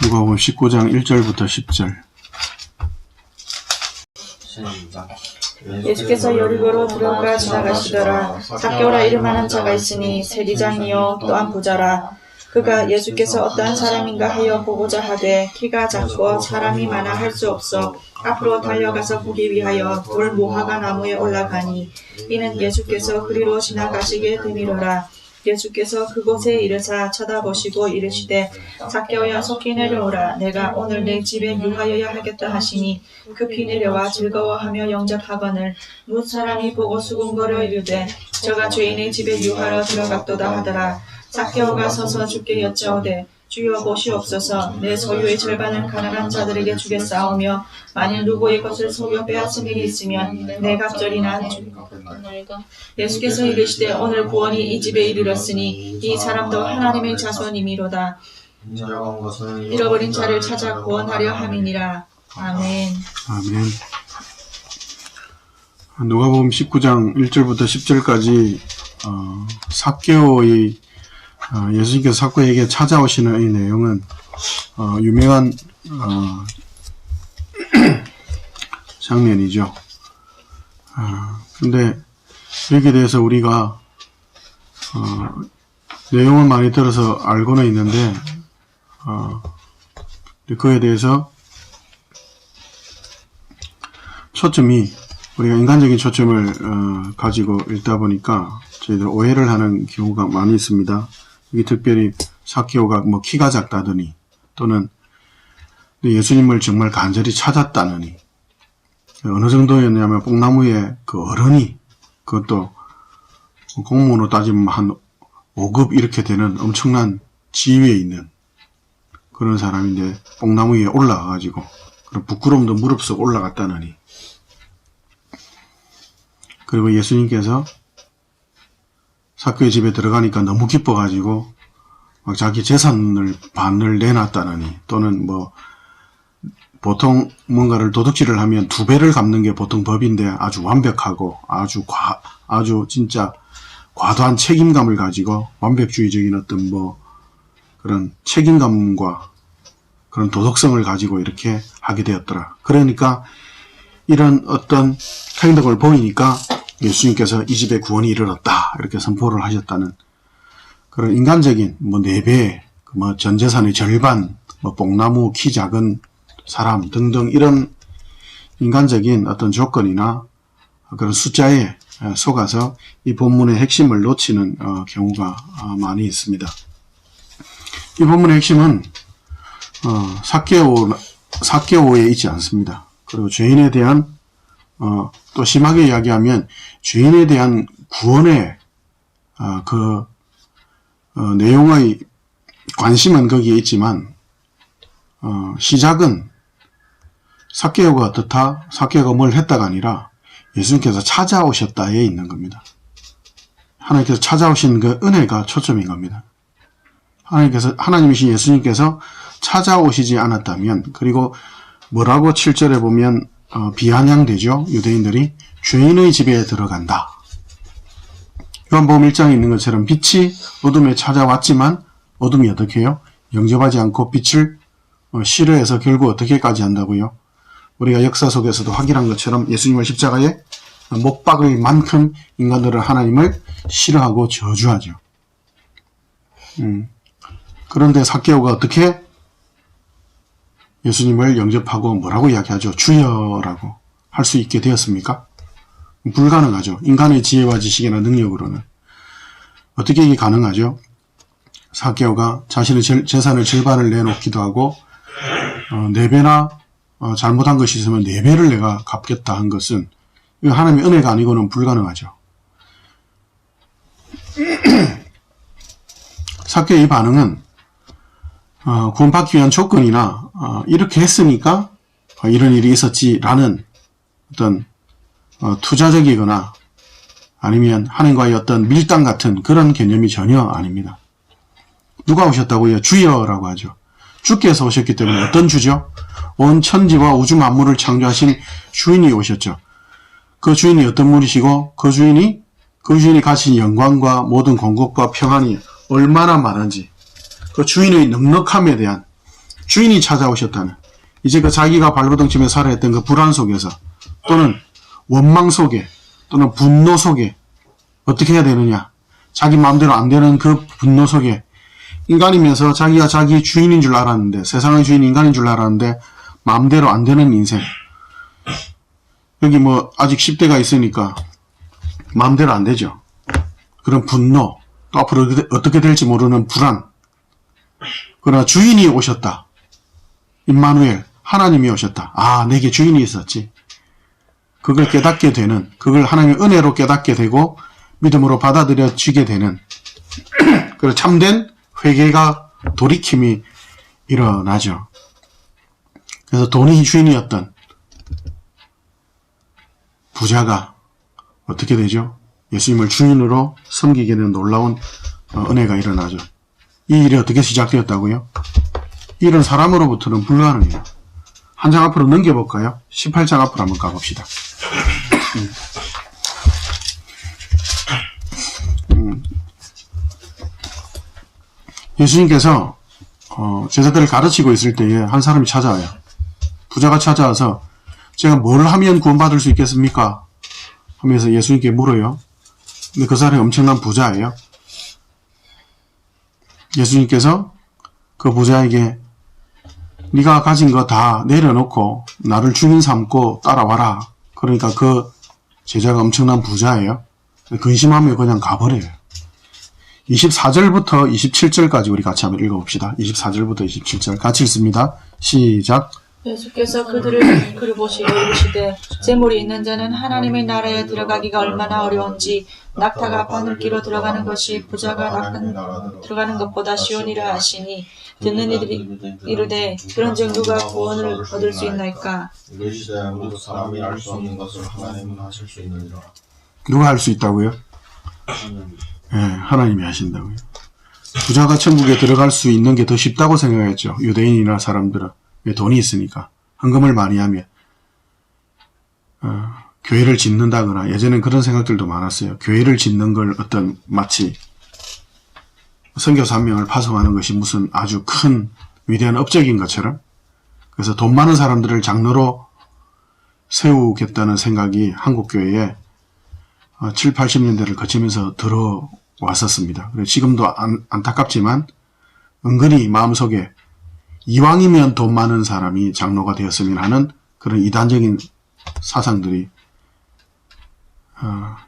누가복음 19장 1절부터 10절. 예수께서 여리고로 들어가 지나가시더라. 삭개오라 이름하는 자가 있으니 세리장이요 또한 부자라. 그가 예수께서 어떠한 사람인가 하여 보고자 하되 키가 작고 사람이 많아 할 수 없어 앞으로 달려가서 보기 위하여 돌 모화가 나무에 올라가니 이는 예수께서 그리로 지나가시게 되미로라. 예수께서 그곳에 이르사 쳐다보시고 이르시되 삭개오야 속히 내려오라. 내가 오늘 내 집에 유하여야 하겠다 하시니 급히 내려와 즐거워하며 영접하거늘 뭇 사람이 보고 수군거려 이르되 저가 죄인의 집에 유하러 들어갔도다 하더라. 삭개오가 서서 주께 여짜오되 주여 보시옵소서. 내 소유의 절반을 가난한 자들에게 주겠사오며 만일 누구의 것을 속여 빼앗은 일이 있으면 내 갑절이나 주겠나이다. 예수께서 이르시되 오늘 구원이 이 집에 이르렀으니 이 사람도 하나님의 자손이미로다. 잃어버린 자를 찾아 구원하려 함이니라. 아멘. 아멘. 누가복음 19장 1절부터 10절까지 삭개오의 예수님께서 삭개오에게 찾아오시는 이 내용은 유명한 장면이죠. 근데 여기에 대해서 우리가 내용을 많이 들어서 알고는 있는데 그에 대해서 초점이 우리가 인간적인 초점을 가지고 읽다 보니까 저희들 오해를 하는 경우가 많이 있습니다. 여기 특별히 삭개오가 뭐 키가 작다더니 또는 예수님을 정말 간절히 찾았다느니 어느 정도였냐면 뽕나무에 그 어른이 그것도 공무원으로 따지면 한 5급 이렇게 되는 엄청난 지위에 있는 그런 사람인데 뽕나무 위에 올라가가지고 그런 부끄러움도 무릅쓰고 올라갔다느니 그리고 예수님께서 삭개오의 집에 들어가니까 너무 기뻐가지고 막 자기 재산을 반을 내놨다느니 또는 뭐 보통 뭔가를 도둑질을 하면 2배를 갚는 게 보통 법인데 아주 완벽하고 아주 진짜 과도한 책임감을 가지고 완벽주의적인 어떤 뭐 그런 책임감과 그런 도덕성을 가지고 이렇게 하게 되었더라. 그러니까 이런 어떤 행동을 보이니까 예수님께서 이 집에 구원이 이르렀다 이렇게 선포를 하셨다는 그런 인간적인 뭐 4배, 뭐 전 재산의 절반, 뭐 뽕나무 키 작은 사람 등등 이런 인간적인 어떤 조건이나 그런 숫자에 속아서 이 본문의 핵심을 놓치는 경우가 많이 있습니다. 이 본문의 핵심은 삭개오에 있지 않습니다. 그리고 죄인에 대한 또 심하게 이야기하면 죄인에 대한 구원의 내용의 관심은 거기에 있지만 시작은 삭개오가 어떻다? 삭개오가 뭘 했다가 아니라 예수님께서 찾아오셨다에 있는 겁니다. 하나님께서 찾아오신 그 은혜가 초점인 겁니다. 하나님이신 예수님께서 찾아오시지 않았다면 그리고 뭐라고 7절에 보면 비아냥되죠. 유대인들이 죄인의 집에 들어간다. 요한복음 1장에 있는 것처럼 빛이 어둠에 찾아왔지만 어둠이 어떻게 해요? 영접하지 않고 빛을 싫어해서 결국 어떻게까지 한다고요? 우리가 역사 속에서도 확인한 것처럼 예수님을 십자가에 못 박을 만큼 인간들은 하나님을 싫어하고 저주하죠. 그런데 삭개오가 어떻게 예수님을 영접하고 뭐라고 이야기하죠? 주여라고 할 수 있게 되었습니까? 불가능하죠. 인간의 지혜와 지식이나 능력으로는. 어떻게 이게 가능하죠? 삭개오가 자신의 재산을 절반을 내놓기도 하고 4배나 잘못한 것이 있으면 4배를 내가 갚겠다 한 것은 이거 하나님의 은혜가 아니고는 불가능하죠. 삭개오의 반응은 구원받기 위한 조건이나 이렇게 했으니까 이런 일이 있었지라는 어떤 투자적이거나 아니면 하나님과의 어떤 밀당 같은 그런 개념이 전혀 아닙니다. 누가 오셨다고요? 주여라고 하죠. 주께서 오셨기 때문에 어떤 주죠? 온 천지와 우주 만물을 창조하신 주인이 오셨죠. 그 주인이 어떤 분이시고 그 주인이 가진 영광과 모든 공급과 평안이 얼마나 많은지 그 주인의 넉넉함에 대한 주인이 찾아오셨다는, 이제 그 자기가 발버둥 치며 살아야 했던 그 불안 속에서 또는 원망 속에 또는 분노 속에 어떻게 해야 되느냐, 자기 마음대로 안 되는 그 분노 속에 인간이면서 자기가 자기 주인인 줄 알았는데, 세상의 주인 인간인 줄 알았는데 마음대로 안 되는 인생. 여기 뭐 아직 10대가 있으니까 마음대로 안 되죠. 그런 분노, 또 앞으로 어떻게 될지 모르는 불안. 그러나 주인이 오셨다. 임마누엘, 하나님이 오셨다. 아, 내게 주인이 있었지. 그걸 깨닫게 되는, 그걸 하나님의 은혜로 깨닫게 되고 믿음으로 받아들여지게 되는 그런 참된 회개가, 돌이킴이 일어나죠. 그래서 돈이 주인이었던 부자가 어떻게 되죠? 예수님을 주인으로 섬기게 되는 놀라운 은혜가 일어나죠. 이 일이 어떻게 시작되었다고요? 이 일은 사람으로부터는 불가능해요. 한 장 앞으로 넘겨볼까요? 18장 앞으로 한번 가봅시다. 예수님께서 제자들을 가르치고 있을 때에 한 사람이 찾아와요. 부자가 찾아와서 제가 뭘 하면 구원받을 수 있겠습니까? 하면서 예수님께 물어요. 근데 그 사람이 엄청난 부자예요. 예수님께서 그 부자에게 네가 가진 거 다 내려놓고 나를 주인 삼고 따라와라. 그러니까 그 제자가 엄청난 부자예요. 근심하며 그냥 가버려요. 24절부터 27절까지 우리 같이 한번 읽어봅시다. 24절부터 27절 같이 읽습니다. 시작. 예수께서 그를 보시고 이르시되 재물이 있는 자는 하나님의 나라에 들어가기가 얼마나 어려운지 낙타가 바늘기로 들어가는 것이 부자가 들어가는 것보다 쉬우니라 하시니 듣는 이들이 이르되 그런즉 누가 구원을 얻을 수 있나이까? 이르시되 아무도 사람이 알 수 없는 것을 하나님은 하실 수 있느니라. 누가 할 수 있다고요? 네, 하나님이 하신다고요. 부자가 천국에 들어갈 수 있는 게 더 쉽다고 생각했죠. 유대인이나 사람들은. 왜? 돈이 있으니까. 헌금을 많이 하면 교회를 짓는다거나, 예전엔 그런 생각들도 많았어요. 교회를 짓는 걸 어떤 마치 선교사 한 명을 파송하는 것이 무슨 아주 큰 위대한 업적인 것처럼, 그래서 돈 많은 사람들을 장로로 세우겠다는 생각이 한국교회에 7, 80년대를 거치면서 들어왔었습니다. 지금도 안타깝지만 은근히 마음속에 이왕이면 돈 많은 사람이 장로가 되었으면 하는 그런 이단적인 사상들이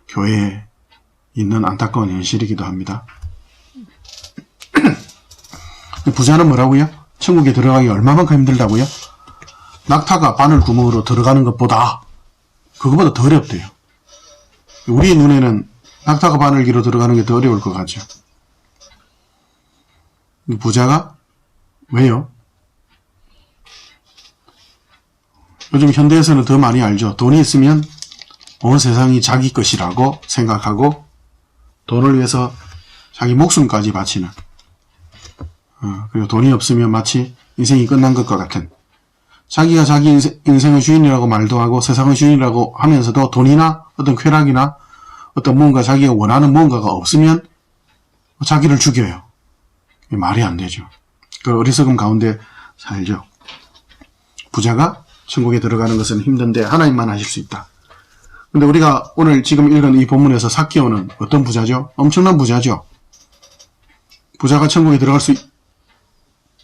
교회에 있는 안타까운 현실이기도 합니다. 부자는 뭐라고요? 천국에 들어가기 얼마만큼 힘들다고요? 낙타가 바늘 구멍으로 들어가는 것보다, 그거보다 더 어렵대요. 우리 눈에는 낙타가 바늘기로 들어가는 게 더 어려울 것 같죠. 부자가 왜요? 요즘 현대에서는 더 많이 알죠. 돈이 있으면 온 세상이 자기 것이라고 생각하고 돈을 위해서 자기 목숨까지 바치는, 그리고 돈이 없으면 마치 인생이 끝난 것과 같은, 자기가 자기 인생의 주인이라고 말도 하고 세상의 주인이라고 하면서도 돈이나 어떤 쾌락이나 어떤 뭔가 자기가 원하는 뭔가가 없으면 자기를 죽여요. 말이 안 되죠. 그 어리석음 가운데 살죠. 부자가 천국에 들어가는 것은 힘든데 하나님만 하실 수 있다. 근데 우리가 오늘 지금 읽은 이 본문에서 삭개오는 어떤 부자죠? 엄청난 부자죠. 부자가 천국에 들어갈 수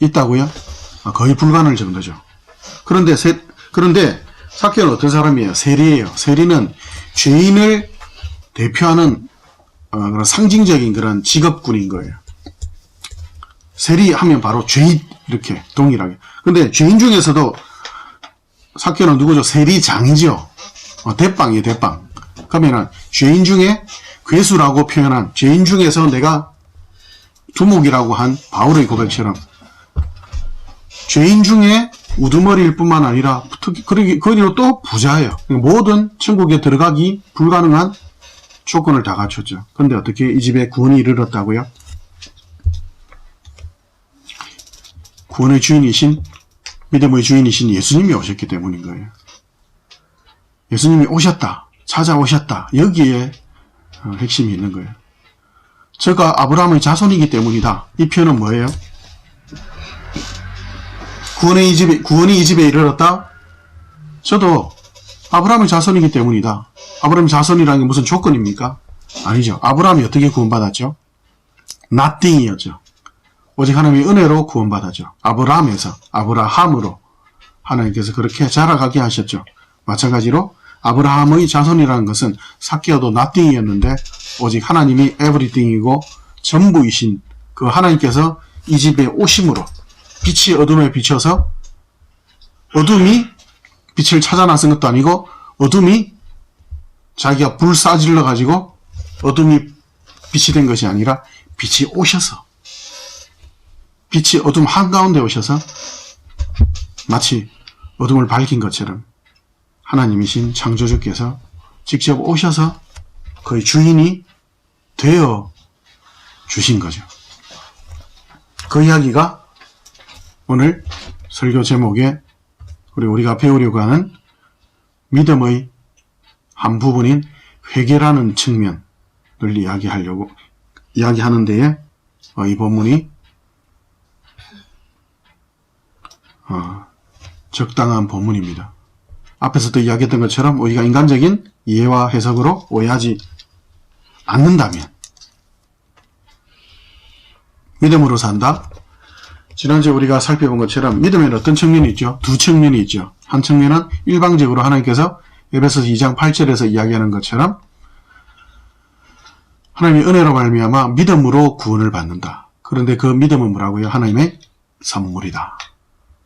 있다고요? 거의 불가능할 정도죠. 그런데 삭개오는 어떤 사람이에요? 세리예요. 세리는 죄인을 대표하는 그런 상징적인 그런 직업군인 거예요. 세리하면 바로 죄인, 이렇게 동일하게. 근데 죄인 중에서도 삭개오는 누구죠? 세리장이죠. 대빵이에요, 대빵. 그러면은 죄인 중에 괴수라고 표현한, 죄인 중에서 내가 두목이라고 한 바울의 고백처럼 죄인 중에 우두머리일 뿐만 아니라 특히 그리고 또 부자예요. 모든 천국에 들어가기 불가능한 조건을 다 갖췄죠. 그런데 어떻게 이 집에 구원이 이르렀다고요? 구원의 주인이신, 믿음의 주인이신 예수님이 오셨기 때문인 거예요. 예수님이 오셨다, 찾아오셨다, 여기에 핵심이 있는 거예요. 저가 아브라함의 자손이기 때문이다. 이 표현은 뭐예요? 구원이 이 집에 이르렀다? 저도 아브라함의 자손이기 때문이다. 아브라함의 자손이라는 게 무슨 조건입니까? 아니죠. 아브라함이 어떻게 구원받았죠? nothing이었죠. 오직 하나님의 은혜로 구원받았죠. 아브라함으로 하나님께서 그렇게 자라가게 하셨죠. 마찬가지로 아브라함의 자손이라는 것은 삭개어도 nothing이었는데 오직 하나님이 everything이고 전부이신 그 하나님께서 이 집에 오심으로 빛이 어둠에 비춰서 어둠이 빛을 찾아 나선 것도 아니고 어둠이 자기가 불 쏴질러 가지고 어둠이 빛이 된 것이 아니라 빛이 오셔서 빛이 어둠 한가운데 오셔서 마치 어둠을 밝힌 것처럼 하나님이신 창조주께서 직접 오셔서 그의 주인이 되어 주신 거죠. 그 이야기가 오늘 설교 제목에 우리가 배우려고 하는 믿음의 한 부분인 회개라는 측면을 이야기하는 데에 이 본문이 적당한 본문입니다. 앞에서도 이야기했던 것처럼 우리가 인간적인 이해와 해석으로 오해하지 않는다면 믿음으로 산다. 지난주에 우리가 살펴본 것처럼 믿음에는 어떤 측면이 있죠? 두 측면이 있죠. 한 측면은 일방적으로 하나님께서 에베소서 2장 8절에서 이야기하는 것처럼 하나님의 은혜로 말미암아 믿음으로 구원을 받는다. 그런데 그 믿음은 뭐라고요? 하나님의 선물이다.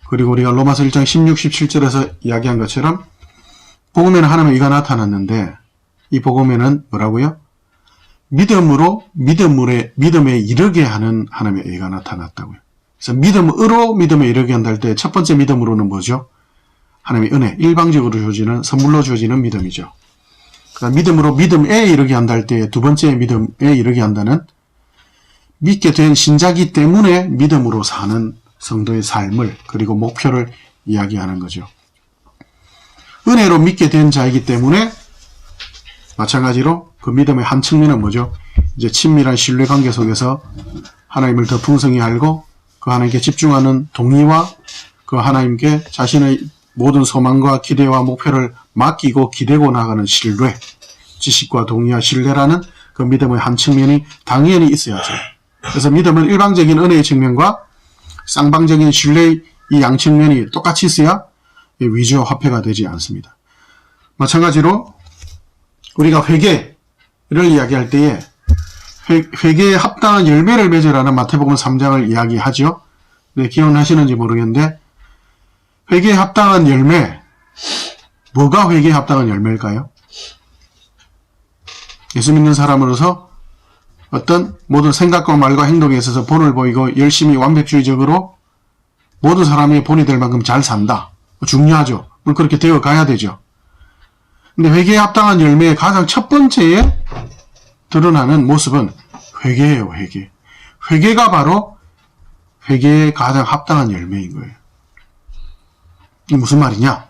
그리고 우리가 로마서 1장 16, 17절에서 이야기한 것처럼 복음에는 하나님의 의가 나타났는데 이 복음에는 뭐라고요? 믿음에 이르게 하는 하나님의 의가 나타났다고요. 그래서 믿음으로 믿음에 이르게 한다 할 때 첫 번째 믿음으로는 뭐죠? 하나님의 은혜, 일방적으로 주어지는 선물로 주어지는 믿음이죠. 그다음 믿음으로 믿음에 이르게 한다 할 때 두 번째 믿음에 이르게 한다는 믿게 된 신자기 때문에 믿음으로 사는 성도의 삶을 그리고 목표를 이야기하는 거죠. 은혜로 믿게 된 자이기 때문에 마찬가지로 그 믿음의 한 측면은 뭐죠? 이제 친밀한 신뢰관계 속에서 하나님을 더 풍성히 알고 그 하나님께 집중하는 동의와 그 하나님께 자신의 모든 소망과 기대와 목표를 맡기고 기대고 나가는 신뢰, 지식과 동의와 신뢰라는 그 믿음의 한 측면이 당연히 있어야죠. 그래서 믿음은 일방적인 은혜의 측면과 쌍방적인 신뢰의 이 양 측면이 똑같이 있어야 위주와 화폐가 되지 않습니다. 마찬가지로 우리가 회개를 이야기할 때에 회개에 합당한 열매를 맺으라는 마태복음 3장을 이야기하죠. 네, 기억나시는지 모르겠는데 회개에 합당한 열매, 뭐가 회개에 합당한 열매일까요? 예수 믿는 사람으로서 어떤 모든 생각과 말과 행동에 있어서 본을 보이고 열심히 완벽주의적으로 모든 사람이 본이 될 만큼 잘 산다. 중요하죠. 그렇게 되어 가야 되죠. 근데 회개에 합당한 열매의 가장 첫 번째에 드러나는 모습은 회개예요, 회개. 회개가 바로 회개에 가장 합당한 열매인 거예요. 이게 무슨 말이냐?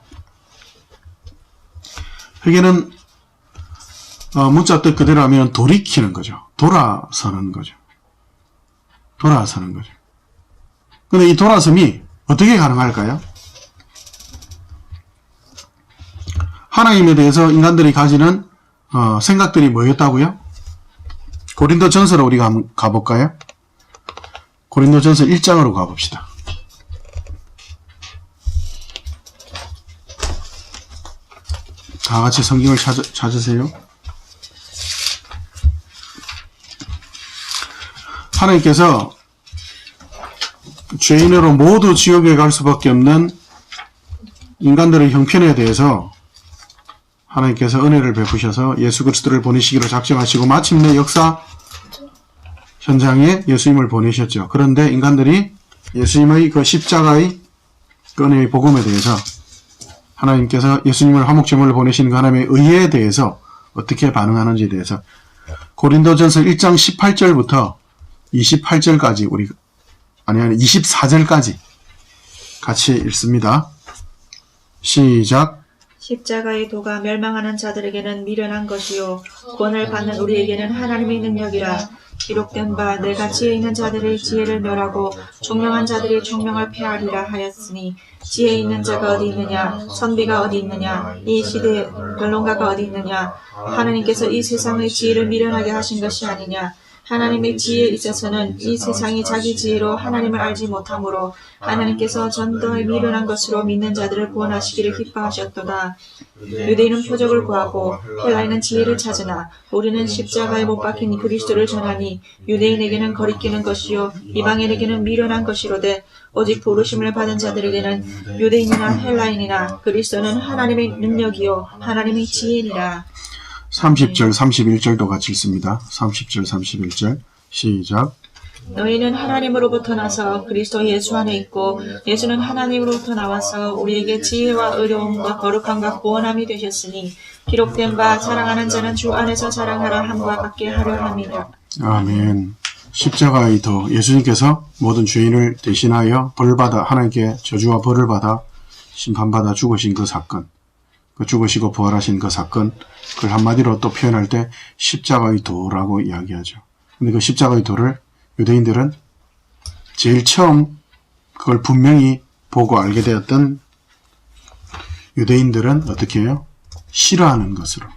회개는 문자 뜻 그대로 하면 돌이키는 거죠. 돌아서는 거죠. 돌아서는 거죠. 근데 이 돌아섬이 어떻게 가능할까요? 하나님에 대해서 인간들이 가지는 생각들이 뭐였다고요? 고린도전서로 우리가 한번 가볼까요? 고린도전서 1장으로 가봅시다. 다 같이 성경을 찾으세요. 하나님께서 죄인으로 모두 지옥에 갈 수밖에 없는 인간들의 형편에 대해서 하나님께서 은혜를 베푸셔서 예수 그리스도를 보내시기로 작정하시고 마침내 역사 현장에 예수님을 보내셨죠. 그런데 인간들이 예수님의 그 십자가의 그 은혜의 복음에 대해서 하나님께서 예수님을 화목제물로 보내시는 그 하나님의 의에 대해서 어떻게 반응하는지에 대해서 고린도전서 1장 18절부터 28절까지 24절까지 같이 읽습니다. 시작. 십자가의 도가 멸망하는 자들에게는 미련한 것이요 구원을 받는 우리에게는 하나님의 능력이라. 기록된 바 내가 지혜 있는 자들의 지혜를 멸하고 총명한 자들의 총명을 폐하리라 하였으니 지혜 있는 자가 어디 있느냐 선비가 어디 있느냐 이 시대의 변론가가 어디 있느냐. 하나님께서 이 세상의 지혜를 미련하게 하신 것이 아니냐. 하나님의 지혜에 있어서는 이 세상이 자기 지혜로 하나님을 알지 못하므로 하나님께서 전도에 미련한 것으로 믿는 자들을 구원하시기를 기뻐하셨도다. 유대인은 표적을 구하고 헬라인은 지혜를 찾으나 우리는 십자가에 못 박힌 그리스도를 전하니 유대인에게는 거리끼는 것이요 이방인에게는 미련한 것이로되 오직 부르심을 받은 자들에게는 유대인이나 헬라인이나 그리스도는 하나님의 능력이요 하나님의 지혜니라. 30절 31절도 같이 읽습니다. 30절 31절 시작. 너희는 하나님으로부터 나서 그리스도 예수 안에 있고 예수는 하나님으로부터 나와서 우리에게 지혜와 의로움과 거룩함과 구원함이 되셨으니 기록된 바 사랑하는 자는 주 안에서 자랑하라 함과 같게 하려 함이라. 아멘. 십자가의 도 예수님께서 모든 죄인을 대신하여 벌받아 하나님께 저주와 벌을 받아 심판받아 죽으신 그 사건, 그 죽으시고 부활하신 그 사건, 그걸 한마디로 또 표현할 때 십자가의 도라고 이야기하죠. 근데 그 십자가의 도를 유대인들은 제일 처음 그걸 분명히 보고 알게 되었던 유대인들은 어떻게 해요? 싫어하는 것으로.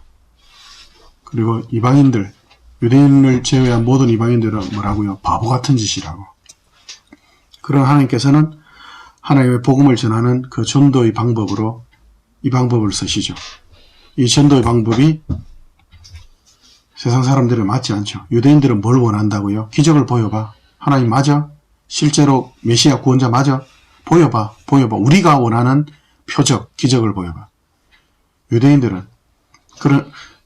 그리고 이방인들, 유대인을 제외한 모든 이방인들은 뭐라고요? 바보 같은 짓이라고. 그런 하나님께서는 하나님의 복음을 전하는 그 전도의 방법으로 이 방법을 쓰시죠. 이 전도의 방법이 세상 사람들에 맞지 않죠. 유대인들은 뭘 원한다고요? 기적을 보여봐. 하나님 맞아? 실제로 메시아 구원자 맞아? 보여봐. 우리가 원하는 표적, 기적을 보여봐. 유대인들은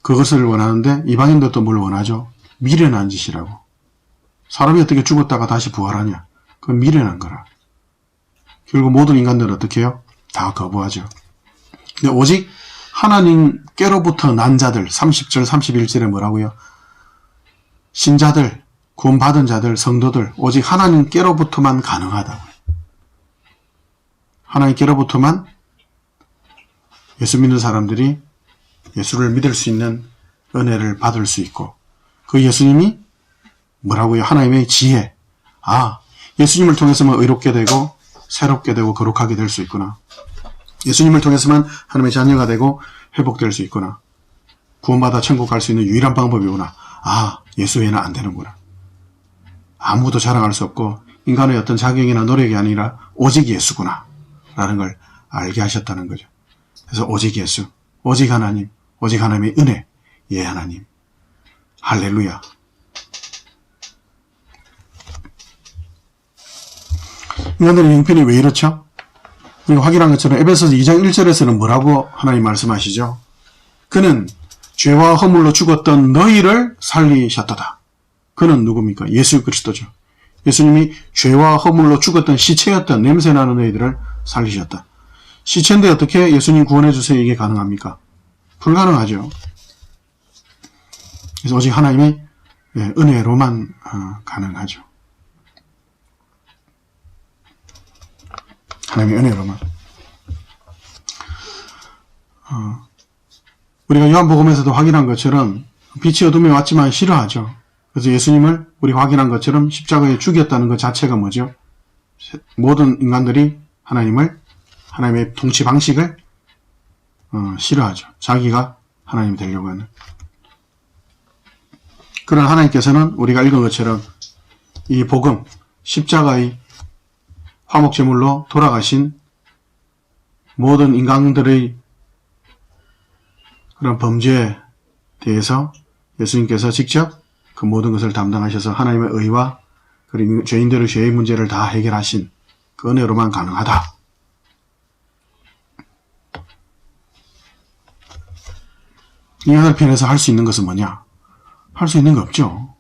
그것을 원하는데 이방인들도 뭘 원하죠? 미련한 짓이라고. 사람이 어떻게 죽었다가 다시 부활하냐? 그건 미련한 거라. 결국 모든 인간들은 어떻게 해요? 다 거부하죠. 근데 오직 하나님께로부터 난 자들, 30절 31절에 뭐라고요? 신자들, 구원받은 자들, 성도들, 오직 하나님께로부터만 가능하다고. 하나님께로부터만 예수 믿는 사람들이 예수를 믿을 수 있는 은혜를 받을 수 있고, 그 예수님이 뭐라고요? 하나님의 지혜. 예수님을 통해서만 의롭게 되고 새롭게 되고 거룩하게 될 수 있구나. 예수님을 통해서만 하나님의 자녀가 되고 회복될 수 있구나. 구원받아 천국 갈 수 있는 유일한 방법이구나. 예수 외에는 안 되는구나. 아무도 자랑할 수 없고 인간의 어떤 자격이나 노력이 아니라 오직 예수구나 라는 걸 알게 하셨다는 거죠. 그래서 오직 예수, 오직 하나님, 오직 하나님의 은혜, 하나님. 할렐루야. 인간들의 형편이 왜 이렇죠? 그리고 확인한 것처럼 에베소서 2장 1절에서는 뭐라고 하나님 말씀하시죠? 그는 죄와 허물로 죽었던 너희를 살리셨도다. 그는 누굽니까? 예수 그리스도죠. 예수님이 죄와 허물로 죽었던 시체였던 냄새나는 너희들을 살리셨다. 시체인데 어떻게 예수님 구원해 주세요 이게 가능합니까? 불가능하죠. 그래서 오직 하나님의 은혜로만 가능하죠. 하나님의 은혜로만. 우리가 요한복음에서도 확인한 것처럼 빛이 어둠에 왔지만 싫어하죠. 그래서 예수님을 우리 확인한 것처럼 십자가에 죽였다는 것 자체가 뭐죠? 모든 인간들이 하나님의 통치 방식을 싫어하죠. 자기가 하나님이 되려고 하는. 그런 하나님께서는 우리가 읽은 것처럼 이 복음, 십자가의 화목제물로 돌아가신 모든 인간들의 그런 범죄에 대해서 예수님께서 직접 그 모든 것을 담당하셔서 하나님의 의와 그리고 죄인들의 죄의 문제를 다 해결하신 그 은혜로만 가능하다. 인간을 편해서 할 수 있는 것은 뭐냐? 할 수 있는 거 없죠.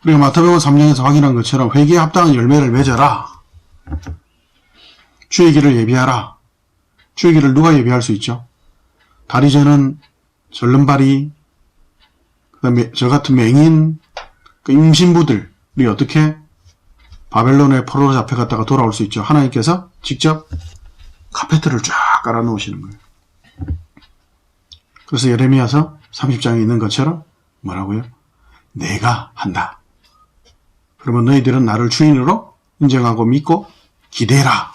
우리가 마태복음 3장에서 확인한 것처럼 회개에 합당한 열매를 맺어라. 주의 길을 예비하라. 주의 길을 누가 예비할 수 있죠? 다리 저는 절름발이, 그 다음에 저 같은 맹인, 그 임신부들이 어떻게 바벨론의 포로로 잡혀갔다가 돌아올 수 있죠? 하나님께서 직접 카페트를 쫙 깔아 놓으시는 거예요. 그래서 예레미야서 30장에 있는 것처럼 뭐라고요? 내가 한다. 그러면 너희들은 나를 주인으로 인정하고 믿고 기대라.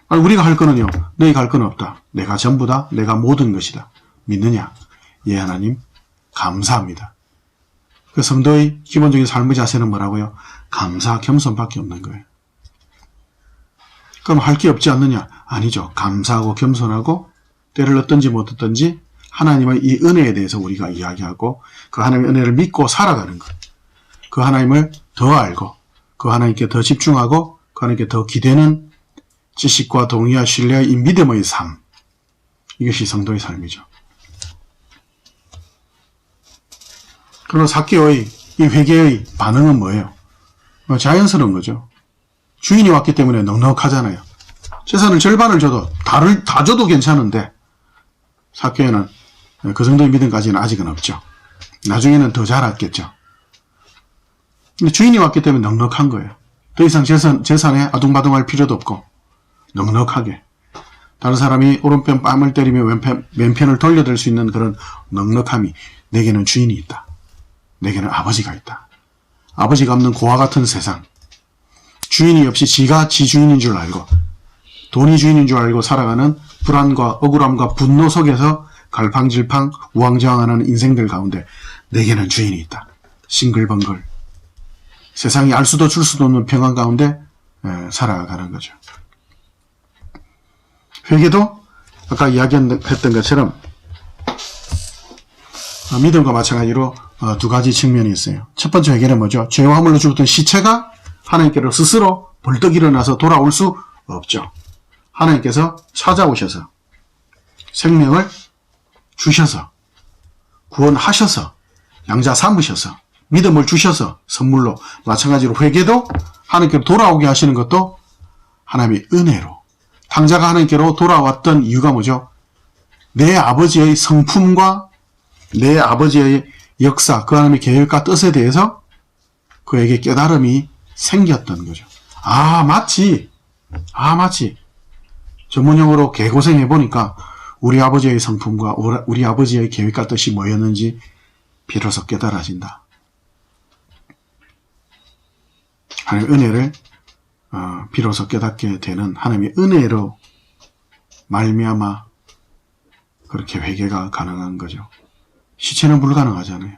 아니, 우리가 할 거는요. 너희가 할 건 없다. 내가 전부다. 내가 모든 것이다. 믿느냐? 예, 하나님 감사합니다. 그 성도의 기본적인 삶의 자세는 뭐라고요? 감사, 겸손밖에 없는 거예요. 그럼 할 게 없지 않느냐? 아니죠. 감사하고 겸손하고 때를 얻든지 못 얻든지 하나님의 이 은혜에 대해서 우리가 이야기하고 그 하나님의 은혜를 믿고 살아가는 것. 그 하나님을 더 알고 그 하나님께 더 집중하고 그 하나님께 더 기대는 지식과 동의와 신뢰와 이 믿음의 삶. 이것이 성도의 삶이죠. 그리고 삭개오의 이 회개의 반응은 뭐예요? 자연스러운 거죠. 주인이 왔기 때문에 넉넉하잖아요. 재산을 절반을 줘도 다 줘도 괜찮은데 삭개오는 그 정도의 믿음까지는 아직은 없죠. 나중에는 더 자랐겠죠. 근데 주인이 왔기 때문에 넉넉한 거예요. 더 이상 재산에 아둥바둥할 필요도 없고 넉넉하게 다른 사람이 오른편 뺨을 때리며 왼편을 돌려댈 수 있는 그런 넉넉함이 내게는 주인이 있다. 내게는 아버지가 있다. 아버지가 없는 고아 같은 세상. 주인이 없이 지가 지 주인인 줄 알고 돈이 주인인 줄 알고 살아가는 불안과 억울함과 분노 속에서 갈팡질팡 우왕좌왕하는 인생들 가운데 내게는 주인이 있다. 싱글벙글 세상이 알 수도 줄 수도 없는 평안 가운데 살아가는 거죠. 회개도 아까 이야기했던 것처럼 믿음과 마찬가지로 두 가지 측면이 있어요. 첫 번째 회개는 뭐죠? 죄와 허물로 죽었던 시체가 하나님께로 스스로 벌떡 일어나서 돌아올 수 없죠. 하나님께서 찾아오셔서 생명을 주셔서 구원하셔서 양자 삼으셔서 믿음을 주셔서 선물로 마찬가지로 회개도 하나님께로 돌아오게 하시는 것도 하나님의 은혜로 탕자가 하나님께로 돌아왔던 이유가 뭐죠? 내 아버지의 성품과 내 아버지의 역사, 그 하나님의 계획과 뜻에 대해서 그에게 깨달음이 생겼던 거죠. 마치 전문용어로 개고생해보니까 우리 아버지의 성품과 우리 아버지의 계획과 뜻이 뭐였는지 비로소 깨달아진다. 하나님의 은혜를 비로소 깨닫게 되는 하나님의 은혜로 말미암아 그렇게 회개가 가능한 거죠. 시체는 불가능하잖아요.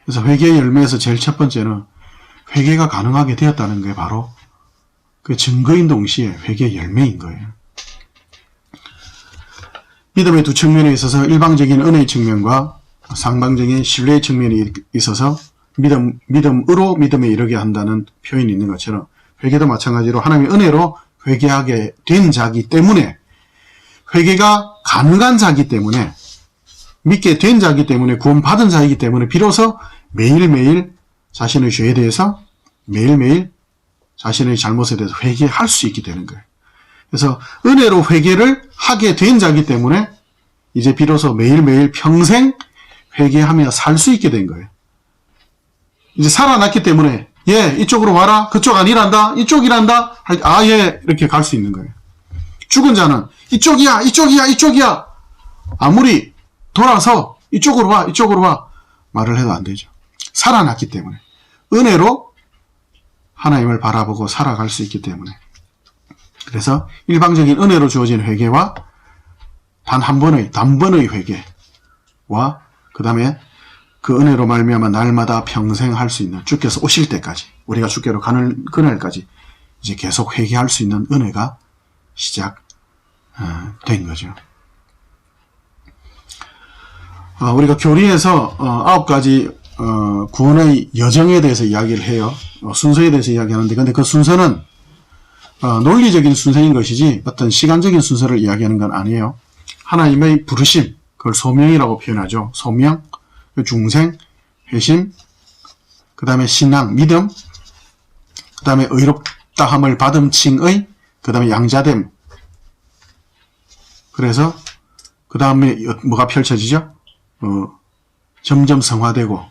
그래서 회개의 열매에서 제일 첫 번째는 회개가 가능하게 되었다는 게 바로 그 증거인 동시에 회개의 열매인 거예요. 믿음의 두 측면에 있어서 일방적인 은혜의 측면과 상방적인 신뢰의 측면이 있어서 믿음으로 믿음에 이르게 한다는 표현이 있는 것처럼 회개도 마찬가지로 하나님의 은혜로 회개하게 된 자기 때문에 회개가 가능한 자기 때문에 믿게 된 자기 때문에 구원받은 자이기 때문에 비로소 매일매일 자신의 죄에 대해서 매일매일 자신의 잘못에 대해서 회개할 수 있게 되는 거예요. 그래서 은혜로 회개를 하게 된 자기 때문에 이제 비로소 매일매일 평생 회개하며 살 수 있게 된 거예요. 이제 살아났기 때문에 이쪽으로 와라. 그쪽 아니란다. 이쪽이란다. 예, 이렇게 갈 수 있는 거예요. 죽은 자는 이쪽이야. 아무리 돌아서 이쪽으로 와 말을 해도 안 되죠. 살아났기 때문에 은혜로 하나님을 바라보고 살아갈 수 있기 때문에 그래서 일방적인 은혜로 주어진 회개와 단 한 번의 단번의 회개와 그 다음에 그 은혜로 말미암아 날마다 평생 할 수 있는 주께서 오실 때까지 우리가 주께로 가는 그날까지 이제 계속 회개할 수 있는 은혜가 시작된 거죠. 우리가 교리에서 9가지 구원의 여정에 대해서 이야기를 해요. 순서에 대해서 이야기하는데 근데 그 순서는 논리적인 순서인 것이지 어떤 시간적인 순서를 이야기하는 건 아니에요. 하나님의 부르심, 그걸 소명이라고 표현하죠. 소명, 중생, 회심, 그 다음에 신앙, 믿음, 그 다음에 의롭다함을 받은 칭의, 그 다음에 양자됨. 그래서 그 다음에 뭐가 펼쳐지죠? 점점 성화되고,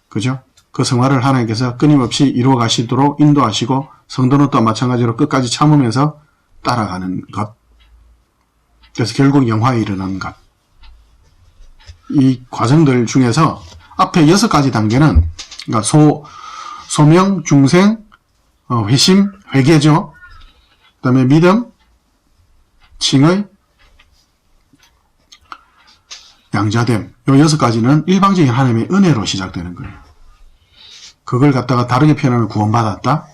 그죠? 그 성화를 하나님께서 끊임없이 이루어 가시도록 인도하시고, 성도는 또 마찬가지로 끝까지 참으면서 따라가는 것. 그래서 결국 영화에 이르는 것. 이 과정들 중에서 앞에 6가지 단계는 그러니까 소명, 중생, 회심, 회개죠. 그 다음에 믿음, 칭의, 양자됨. 요 6가지는 일방적인 하나님의 은혜로 시작되는 거예요. 그걸 갖다가 다르게 표현하면 구원받았다,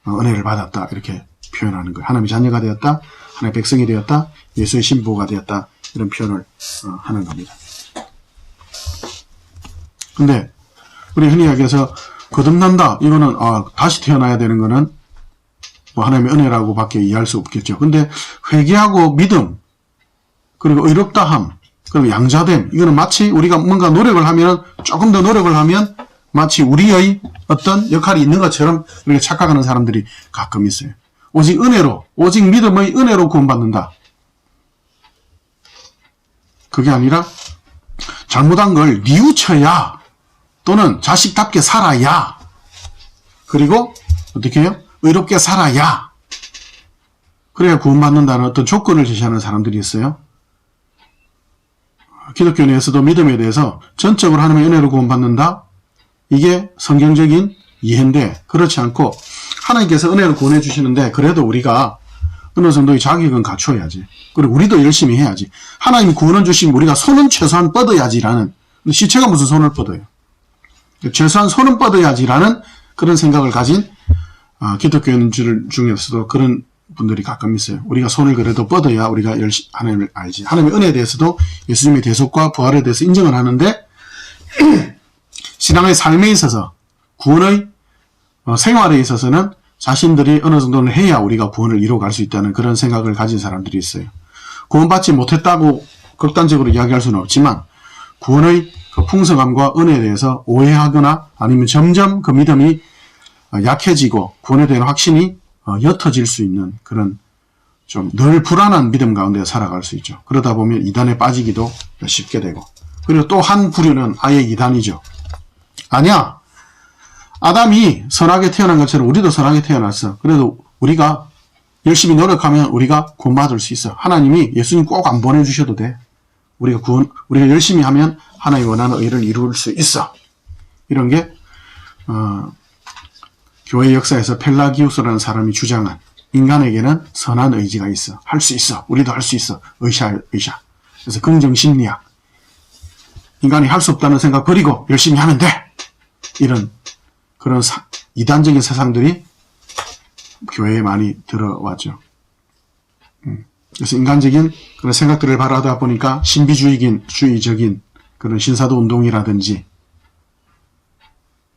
은혜를 받았다 이렇게 표현하는 거예요. 하나님의 자녀가 되었다, 하나님의 백성이 되었다, 예수의 신부가 되었다 이런 표현을 하는 겁니다. 근데 우리 흔히 이야기해서 거듭난다 이거는 다시 태어나야 되는 거는 뭐 하나님의 은혜라고 밖에 이해할 수 없겠죠. 근데 회개하고 믿음 그리고 의롭다함 그리고 양자됨 이거는 마치 우리가 뭔가 노력을 하면 조금 더 노력을 하면 마치 우리의 어떤 역할이 있는 것처럼 이렇게 착각하는 사람들이 가끔 있어요. 오직 은혜로 오직 믿음의 은혜로 구원받는다. 그게 아니라 잘못한 걸 뉘우쳐야 또는 자식답게 살아야 그리고 어떻게 해요? 의롭게 살아야 그래야 구원받는다는 어떤 조건을 제시하는 사람들이 있어요. 기독교 내에서도 믿음에 대해서 전적으로 하나님의 은혜로 구원받는다. 이게 성경적인 이해인데 그렇지 않고 하나님께서 은혜를 구원해 주시는데 그래도 우리가 어느 정도의 자격은 갖춰야지. 그리고 우리도 열심히 해야지. 하나님이 구원을 주시면 우리가 손은 최소한 뻗어야지라는 시체가 무슨 손을 뻗어요. 최소한 손은 뻗어야지라는 그런 생각을 가진 기독교인들 중에서도 그런 분들이 가끔 있어요. 우리가 손을 그래도 뻗어야 우리가 하나님을 알지. 하나님의 은혜에 대해서도 예수님의 대속과 부활에 대해서 인정을 하는데 신앙의 삶에 있어서 구원의 생활에 있어서는 자신들이 어느 정도는 해야 우리가 구원을 이루어갈 수 있다는 그런 생각을 가진 사람들이 있어요. 구원받지 못했다고 극단적으로 이야기할 수는 없지만 구원의 그 풍성함과 은혜에 대해서 오해하거나 아니면 점점 그 믿음이 약해지고 구원에 대한 확신이 옅어질 수 있는 그런 좀 늘 불안한 믿음 가운데 살아갈 수 있죠. 그러다 보면 이단에 빠지기도 쉽게 되고 그리고 또 한 부류는 아예 이단이죠. 아니야. 아담이 선하게 태어난 것처럼 우리도 선하게 태어났어. 그래도 우리가 열심히 노력하면 우리가 구원받을 수 있어. 하나님이 예수님 꼭 안 보내주셔도 돼. 우리가 열심히 하면 하나님이 원하는 의를 이룰 수 있어. 이런 게 교회 역사에서 펠라기우스라는 사람이 주장한 인간에게는 선한 의지가 있어. 할 수 있어. 우리도 할 수 있어. 의샤. 그래서 긍정심리학. 인간이 할 수 없다는 생각 버리고 열심히 하면 돼. 이런 그런 이단적인 세상들이 교회에 많이 들어왔죠. 그래서 인간적인 그런 생각들을 바라다 보니까 신비주의적인 그런 신사도 운동이라든지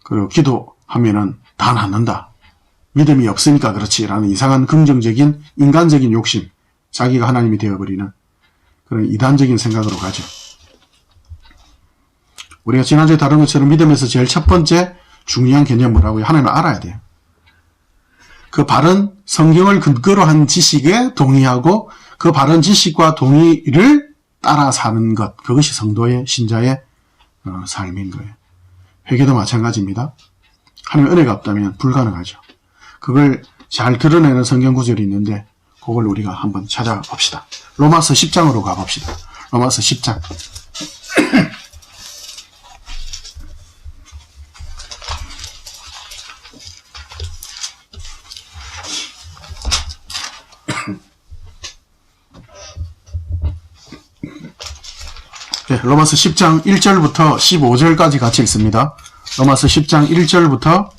그리고 기도하면은 다 낫는다. 믿음이 없으니까 그렇지라는 이상한 긍정적인 인간적인 욕심, 자기가 하나님이 되어버리는 그런 이단적인 생각으로 가죠. 우리가 지난주에 다룬 것처럼 믿음에서 제일 첫 번째 중요한 개념은 뭐라고요? 하나님을 알아야 돼요. 그 바른 성경을 근거로 한 지식에 동의하고 그 바른 지식과 동의를 따라 사는 것, 그것이 성도의 신자의 삶인 거예요. 회개도 마찬가지입니다. 하나님의 은혜가 없다면 불가능하죠. 그걸 잘 드러내는 성경 구절이 있는데 그걸 우리가 한번 찾아봅시다. 로마서 10장으로 가봅시다. 로마서 10장. 네, 로마서 10장 1절부터 15절까지 같이 읽습니다. 로마서 10장 1절부터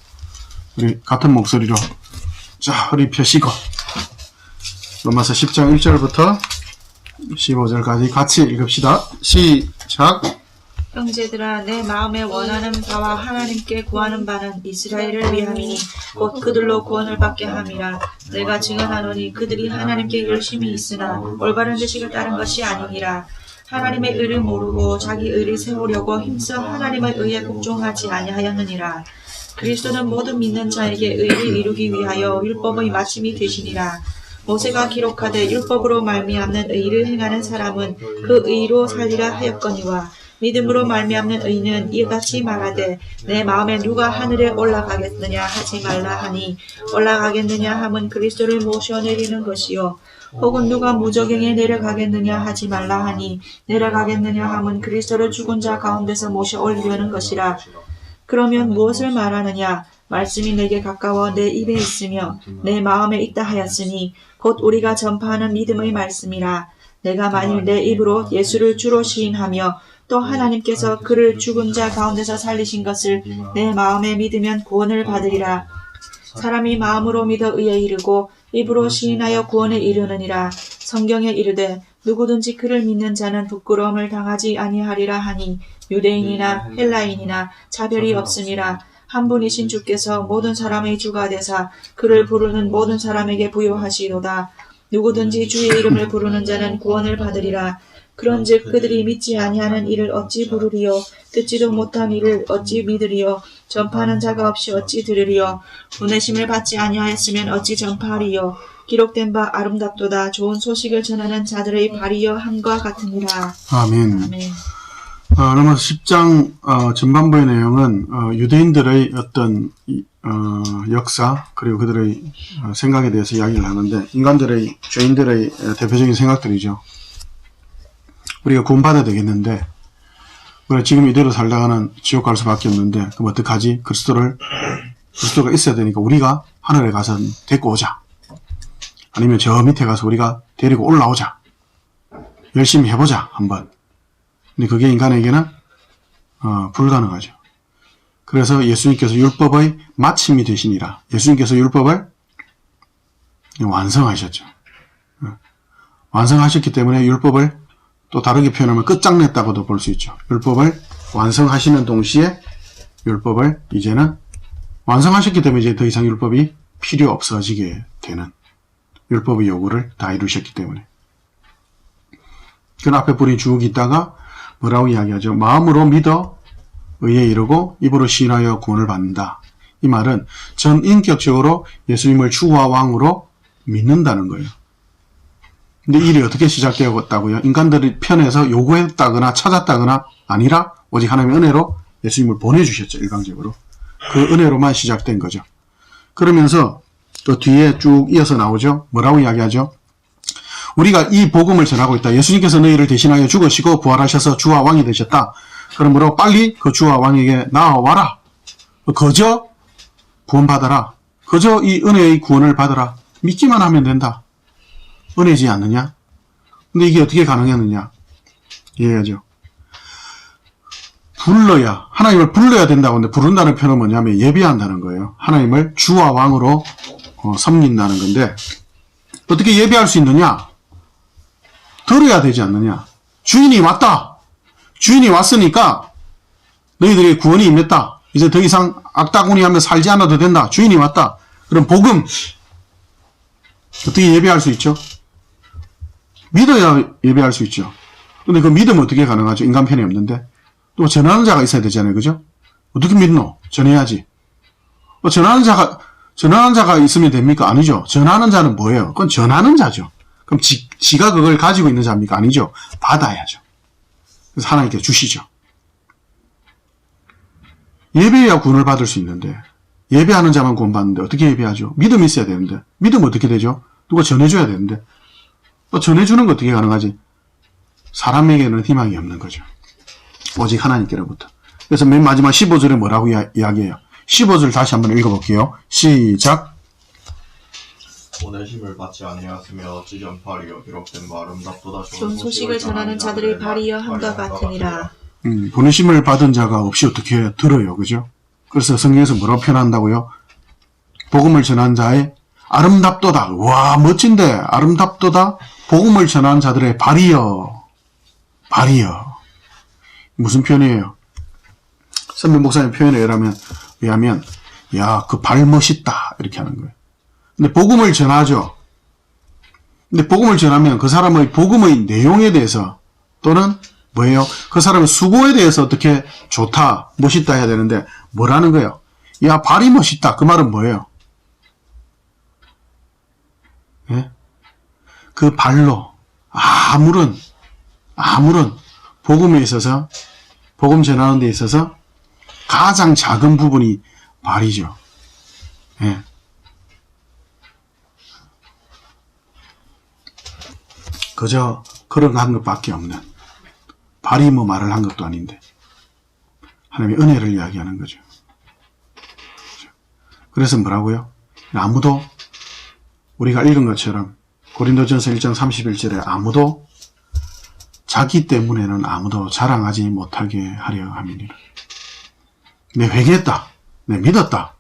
우리 같은 목소리로 자 허리 펴시고 로마서 10장 1절부터 15절까지 같이 읽읍시다. 시작. 형제들아 내 마음에 원하는 바와 하나님께 구하는 바는 이스라엘을 위함이니 곧 그들로 구원을 받게 함이라. 내가 증언하노니 그들이 하나님께 열심히 있으나 올바른 지식을 따른 것이 아니니라. 하나님의 의를 모르고 자기 의를 세우려고 힘써 하나님의 의에 복종하지 아니하였느니라. 그리스도는 모든 믿는 자에게 의를 이루기 위하여 율법의 마침이 되시니라. 모세가 기록하되 율법으로 말미암는 의를 행하는 사람은 그 의로 살리라 하였거니와 믿음으로 말미암는 의인은 이같이 말하되 내 마음에 누가 하늘에 올라가겠느냐 하지 말라 하니 올라가겠느냐 함은 그리스도를 모셔내리는 것이요 혹은 누가 무저갱에 내려가겠느냐 하지 말라 하니 내려가겠느냐 함은 그리스도를 죽은 자 가운데서 모셔 올리려는 것이라. 그러면 무엇을 말하느냐? 말씀이 내게 가까워 내 입에 있으며 내 마음에 있다 하였으니 곧 우리가 전파하는 믿음의 말씀이라. 내가 만일 내 입으로 예수를 주로 시인하며 또 하나님께서 그를 죽은 자 가운데서 살리신 것을 내 마음에 믿으면 구원을 받으리라. 사람이 마음으로 믿어 의에 이르고 입으로 시인하여 구원에 이르느니라. 성경에 이르되 누구든지 그를 믿는 자는 부끄러움을 당하지 아니하리라 하니 유대인이나 헬라인이나 차별이 없음이라. 한 분이신 주께서 모든 사람의 주가 되사 그를 부르는 모든 사람에게 부요하시도다. 누구든지 주의 이름을 부르는 자는 구원을 받으리라. 그런즉 그들이 믿지 아니하는 이를 어찌 부르리요? 듣지도 못한 이를 어찌 믿으리요? 전파하는 자가 없이 어찌 들으리요? 보내심을 받지 아니하였으면 어찌 전파하리요? 기록된 바 아름답도다. 좋은 소식을 전하는 자들의 발이여 함과 같으니라. 아멘. 아멘. 그러면 10장 전반부의 내용은 유대인들의 어떤 역사 그리고 그들의 생각에 대해서 이야기를 하는데 인간들의 죄인들의 대표적인 생각들이죠. 우리가 구원받아야 되겠는데 우리가 지금 이대로 살다가는 지옥 갈 수밖에 없는데 그럼 어떡하지? 그리스도가 있어야 되니까 우리가 하늘에 가서 데리고 오자. 아니면 저 밑에 가서 우리가 데리고 올라오자. 열심히 해보자 한번. 근데 그게 인간에게는 불가능하죠. 그래서 예수님께서 율법의 마침이 되시니라. 예수님께서 율법을 완성하셨죠. 완성하셨기 때문에 율법을 또 다르게 표현하면 끝장냈다고도 볼 수 있죠. 율법을 완성하시는 동시에 율법을 이제는 완성하셨기 때문에 이제 더 이상 율법이 필요 없어지게 되는 율법의 요구를 다 이루셨기 때문에. 그 앞에 뿌린 주옥이 있다가 뭐라고 이야기하죠? 마음으로 믿어 의에 이르고 입으로 시인하여 구원을 받는다. 이 말은 전인격적으로 예수님을 주와 왕으로 믿는다는 거예요. 근데 일이 어떻게 시작되었다고요? 인간들의 편에서 요구했다거나 찾았다거나 아니라 오직 하나님의 은혜로 예수님을 보내주셨죠. 일방적으로. 그 은혜로만 시작된 거죠. 그러면서 또 뒤에 쭉 이어서 나오죠. 뭐라고 이야기하죠? 우리가 이 복음을 전하고 있다. 예수님께서 너희를 대신하여 죽으시고 부활하셔서 주와 왕이 되셨다. 그러므로 빨리 그 주와 왕에게 나와라. 거저 구원받아라. 거저 이 은혜의 구원을 받아라. 믿기만 하면 된다. 은혜지 않느냐? 근데 이게 어떻게 가능했느냐? 이해하죠? 하나님을 불러야 된다고 하는데 부른다는 표현은 뭐냐면 예배한다는 거예요. 하나님을 주와 왕으로 섬긴다는 건데 어떻게 예배할 수 있느냐? 들어야 되지 않느냐? 주인이 왔다. 주인이 왔으니까 너희들의 구원이 임했다. 이제 더 이상 악다구니하며 살지 않아도 된다. 주인이 왔다. 그럼 복음 어떻게 예배할 수 있죠? 믿어야 예배할 수 있죠. 근데 그 믿음은 어떻게 가능하죠? 인간 편이 없는데. 또 전하는 자가 있어야 되잖아요. 그죠? 어떻게 믿노? 전해야지. 전하는 자가 있으면 됩니까? 아니죠. 전하는 자는 뭐예요? 그건 전하는 자죠. 그럼 지가 그걸 가지고 있는 자입니까? 아니죠. 받아야죠. 그래서 하나님께 주시죠. 예배해야 구원을 받을 수 있는데 예배하는 자만 구원받는데 어떻게 예배하죠? 믿음이 있어야 되는데 믿으면 어떻게 되죠? 누가 전해줘야 되는데 전해주는 거 어떻게 가능하지? 사람에게는 희망이 없는 거죠. 오직 하나님께로부터. 그래서 맨 마지막 15절에 뭐라고 이야기해요? 15절 다시 한번 읽어볼게요. 시작. 보내심을 받지 아니하였으며 어찌 전파하리요? 기록된 바 아름답도다. 좋은 소식을 전하는 자들의 발이여 함과 같으니라. 보내심을 받은 자가 없이 어떻게 들어요? 그죠? 그래서 성경에서 뭐라고 표현한다고요? 복음을 전한 자의 아름답도다. 와, 멋진데. 아름답도다. 복음을 전한 자들의 발이여. 무슨 표현이에요? 선배 목사님 표현에 의하면 야, 그 발 멋있다. 이렇게 하는 거예요. 근데 복음을 전하죠. 근데 복음을 전하면 그 사람의 복음의 내용에 대해서 또는 뭐예요? 그 사람의 수고에 대해서 어떻게 좋다, 멋있다 해야 되는데 뭐라는 거예요? 야, 발이 멋있다. 그 말은 뭐예요? 예? 그 발로 아무런 복음에 있어서 복음 전하는 데 있어서 가장 작은 부분이 발이죠. 예. 그저 그런 한 것밖에 없는, 발이 뭐 말을 한 것도 아닌데 하나님의 은혜를 이야기하는 거죠. 그래서 뭐라고요? 아무도, 우리가 읽은 것처럼 고린도전서 1장 31절에 아무도 자기 때문에는 아무도 자랑하지 못하게 하려 함이니라. 내 회개했다, 내 믿었다,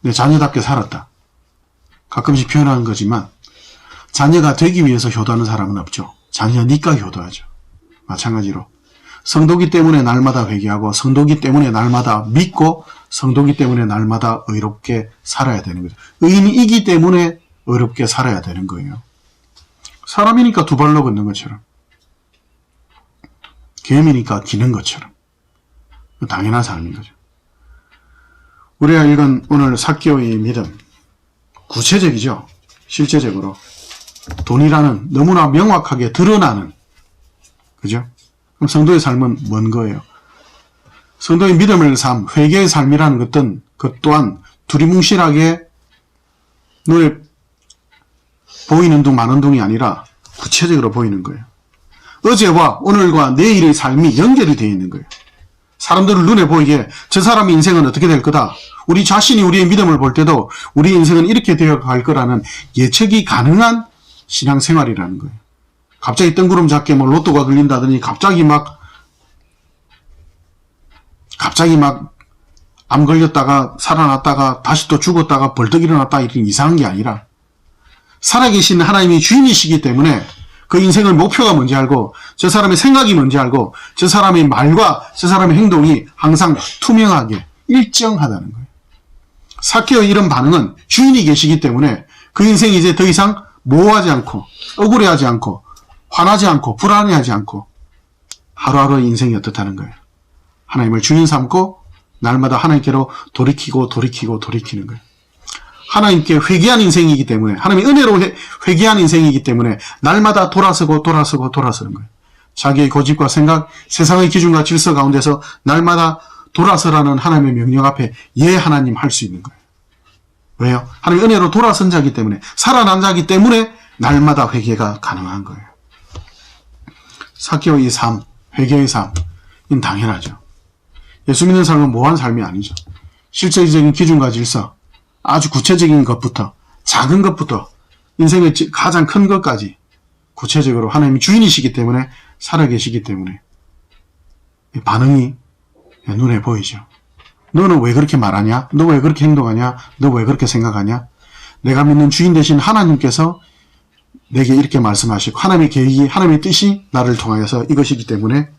내 자녀답게 살았다, 가끔씩 표현하는 거지만 자녀가 되기 위해서 효도하는 사람은 없죠. 자녀니까 효도하죠. 마찬가지로 성도기 때문에 날마다 회개하고, 성도기 때문에 날마다 믿고, 성도기 때문에 날마다 의롭게 살아야 되는 거죠. 의인이기 때문에 의롭게 살아야 되는 거예요. 사람이니까 두 발로 걷는 것처럼, 개미니까 기는 것처럼 당연한 삶인 거죠. 우리가 읽은 오늘 삭개오의 믿음, 구체적이죠. 실제적으로 돈이라는 너무나 명확하게 드러나는, 그죠? 그럼 성도의 삶은 뭔 거예요? 성도의 믿음의 삶, 회개의 삶이라는 것 또한 두리뭉실하게 눈에 보이는 둥 마는 둥이 아니라 구체적으로 보이는 거예요. 어제와 오늘과 내일의 삶이 연결이 되어 있는 거예요. 사람들을 눈에 보이게 저 사람의 인생은 어떻게 될 거다, 우리 자신이 우리의 믿음을 볼 때도 우리 인생은 이렇게 되어 갈 거라는 예측이 가능한 신앙생활이라는 거예요. 갑자기 뜬구름 잡게 뭐 로또가 걸린다더니 갑자기 막 암 걸렸다가 살아났다가 다시 또 죽었다가 벌떡 일어났다, 이런 이상한 게 아니라 살아계신 하나님이 주인이시기 때문에 그 인생의 목표가 뭔지 알고, 저 사람의 생각이 뭔지 알고, 저 사람의 말과 저 사람의 행동이 항상 투명하게 일정하다는 거예요. 삭개오의 이런 반응은 주인이 계시기 때문에 그 인생이 이제 더 이상 모호하지 않고, 억울해하지 않고, 화나지 않고, 불안해하지 않고, 하루하루의 인생이 어떻다는 거예요. 하나님을 주인 삼고 날마다 하나님께로 돌이키는 거예요. 하나님께 회개한 인생이기 때문에, 하나님의 은혜로 회개한 인생이기 때문에 날마다 돌아서는 거예요. 자기의 고집과 생각, 세상의 기준과 질서 가운데서 날마다 돌아서라는 하나님의 명령 앞에 예 하나님 할 수 있는 거예요. 왜요? 하나님의 은혜로 돌아선 자기 때문에, 살아난 자기 때문에 날마다 회개가 가능한 거예요. 삭개오의 삶, 회개의 삶, 이건 당연하죠. 예수 믿는 삶은 모호한 삶이 아니죠. 실제적인 기준과 질서, 아주 구체적인 것부터, 작은 것부터 인생의 가장 큰 것까지 구체적으로 하나님이 주인이시기 때문에, 살아계시기 때문에 반응이 눈에 보이죠. 너는 왜 그렇게 말하냐? 너 왜 그렇게 행동하냐? 너 왜 그렇게 생각하냐? 내가 믿는 주인 되신 하나님께서 내게 이렇게 말씀하시고, 하나님의 계획이, 하나님의 뜻이 나를 통하여서 이것이기 때문에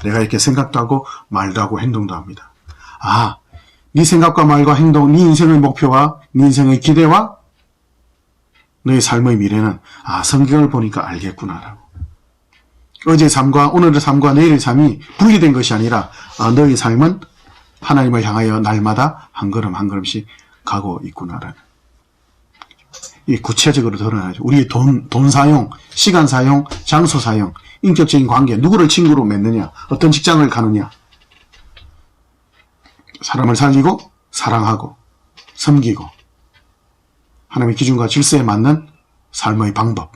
내가 이렇게 생각도 하고 말도 하고 행동도 합니다. 아, 네 생각과 말과 행동, 네 인생의 목표와 네 인생의 기대와 너의 삶의 미래는 성경을 보니까 알겠구나라고. 어제의 삶과 오늘의 삶과 내일의 삶이 분리된 것이 아니라 너의 삶은 하나님을 향하여 날마다 한 걸음 한 걸음씩 가고 있구나라는, 이 구체적으로 드러나죠. 우리의 돈 사용, 시간 사용, 장소 사용, 인격적인 관계, 누구를 친구로 맺느냐, 어떤 직장을 가느냐, 사람을 살리고 사랑하고 섬기고 하나님의 기준과 질서에 맞는 삶의 방법,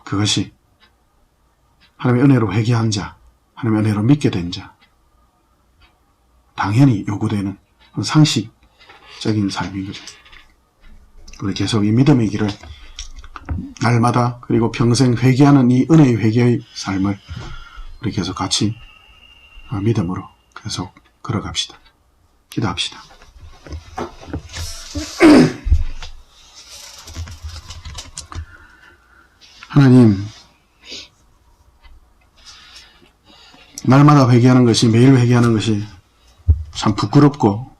그것이 하나님의 은혜로 회개한 자, 하나님의 은혜로 믿게 된 자, 당연히 요구되는 상식적인 삶인 거죠. 우리 계속 이 믿음의 길을 날마다, 그리고 평생 회개하는 이 은혜의 회개의 삶을 우리 계속 같이 믿음으로 계속 걸어갑시다. 기도합시다. 하나님, 날마다 회개하는 것이, 매일 회개하는 것이 참 부끄럽고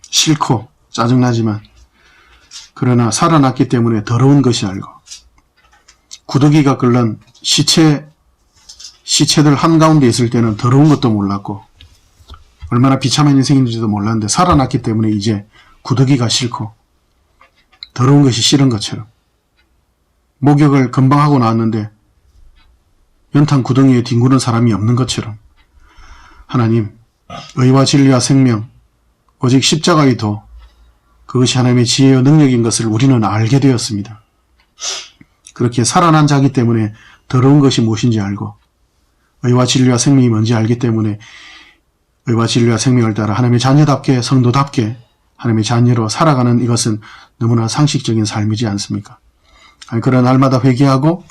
싫고 짜증나지만, 그러나 살아났기 때문에 더러운 것이 알고, 구더기가 끓는 시체들 한가운데 있을 때는 더러운 것도 몰랐고 얼마나 비참한 인생인지도 몰랐는데, 살아났기 때문에 이제 구더기가 싫고 더러운 것이 싫은 것처럼, 목욕을 금방 하고 나왔는데 연탄 구덩이에 뒹구는 사람이 없는 것처럼 하나님, 의와 진리와 생명, 오직 십자가의 도, 그것이 하나님의 지혜와 능력인 것을 우리는 알게 되었습니다. 그렇게 살아난 자기 때문에 더러운 것이 무엇인지 알고 의와 진리와 생명이 뭔지 알기 때문에 의와 진리와 생명을 따라 하나님의 자녀답게 성도답게 하나님의 자녀로 살아가는 이것은 너무나 상식적인 삶이지 않습니까? 그런 날마다 회개하고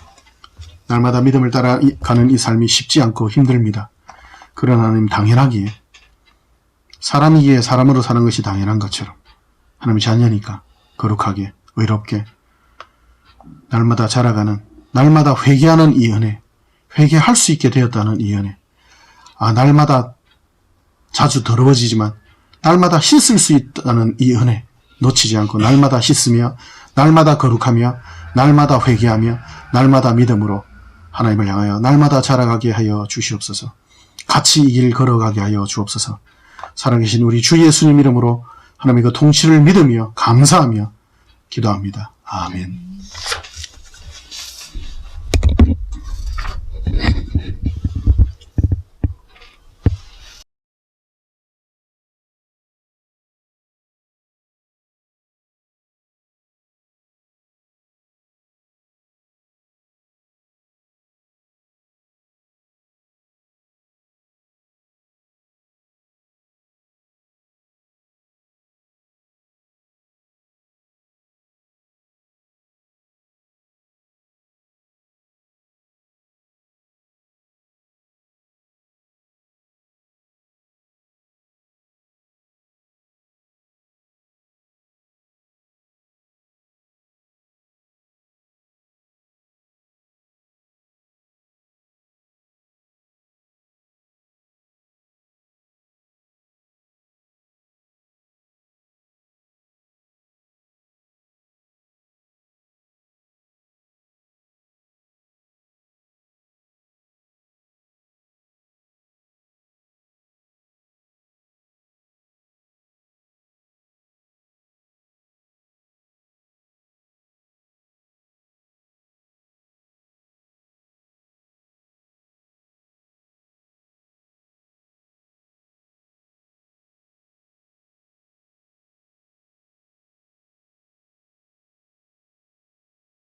날마다 믿음을 따라가는 이 삶이 쉽지 않고 힘듭니다. 그러나 하나님 당연하기에 사람이기에 사람으로 사는 것이 당연한 것처럼 하나님의 자녀니까 거룩하게 의롭게 날마다 자라가는 날마다 회개하는 이 은혜, 회개할 수 있게 되었다는 이 은혜. 날마다 자주 더러워지지만 날마다 씻을 수 있다는 이 은혜 놓치지 않고 날마다 씻으며 날마다 거룩하며 날마다 회개하며 날마다 믿음으로 하나님을 향하여 날마다 자라가게 하여 주시옵소서. 같이 이 길 걸어가게 하여 주옵소서. 살아계신 우리 주 예수님 이름으로 하나님의 그 통치를 믿으며 감사하며 기도합니다. 아멘.